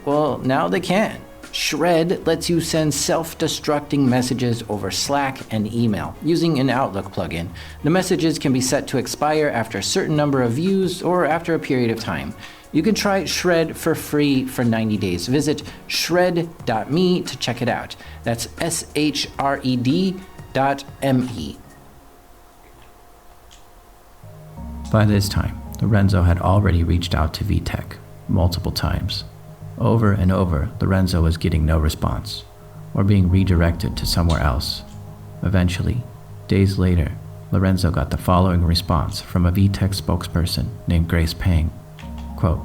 Well, now they can. Shred lets you send self-destructing messages over Slack and email using an Outlook plugin. The messages can be set to expire after a certain number of views or after a period of time. You can try Shred for free for 90 days. Visit shred.me to check it out. That's shred.me. By this time, Lorenzo had already reached out to VTech multiple times. Over and over, Lorenzo was getting no response, or being redirected to somewhere else. Eventually, days later, Lorenzo got the following response from a VTech spokesperson named Grace Pang. Quote,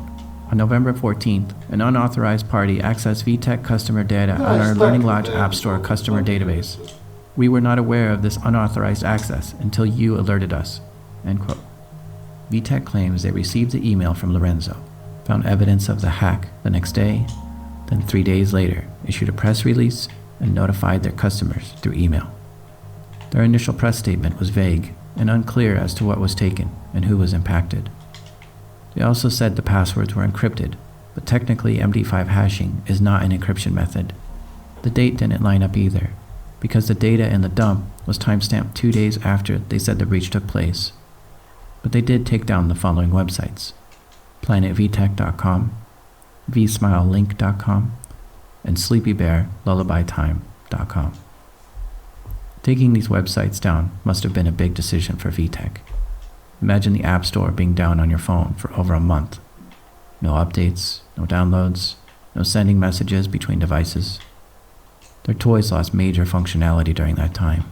on November 14th, an unauthorized party accessed VTech customer data on our Learning Lodge App Store customer database. We were not aware of this unauthorized access until you alerted us. End quote. VTech claims they received the email from Lorenzo, found evidence of the hack the next day, then 3 days later issued a press release and notified their customers through email. Their initial press statement was vague and unclear as to what was taken and who was impacted. They also said the passwords were encrypted, but technically MD5 hashing is not an encryption method. The date didn't line up either, because the data in the dump was timestamped 2 days after they said the breach took place. But they did take down the following websites: planetvtech.com, vsmilelink.com, and sleepybearlullabytime.com. Taking these websites down must have been a big decision for VTech. Imagine the App Store being down on your phone for over a month. No updates, no downloads, no sending messages between devices. Their toys lost major functionality during that time,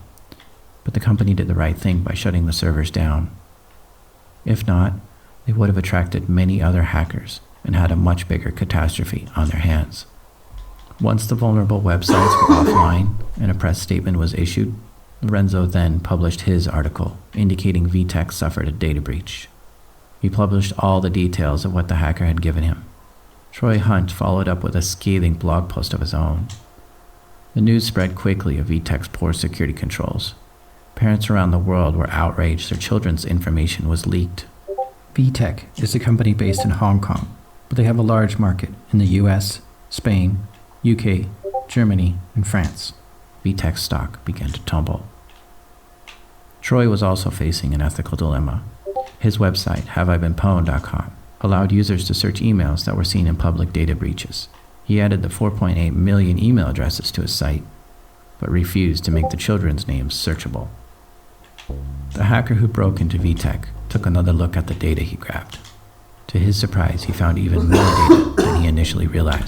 but the company did the right thing by shutting the servers down. If not, they would have attracted many other hackers and had a much bigger catastrophe on their hands. Once the vulnerable websites were offline and a press statement was issued, Lorenzo then published his article indicating VTech suffered a data breach. He published all the details of what the hacker had given him. Troy Hunt followed up with a scathing blog post of his own. The news spread quickly of VTech's poor security controls. Parents around the world were outraged their children's information was leaked. VTech is a company based in Hong Kong, but they have a large market in the US, Spain, UK, Germany, and France. VTech's stock began to tumble. Troy was also facing an ethical dilemma. His website, haveibeenpwned.com, allowed users to search emails that were seen in public data breaches. He added the 4.8 million email addresses to his site, but refused to make the children's names searchable. The hacker who broke into VTech took another look at the data he grabbed. To his surprise, he found even more data than he initially realized.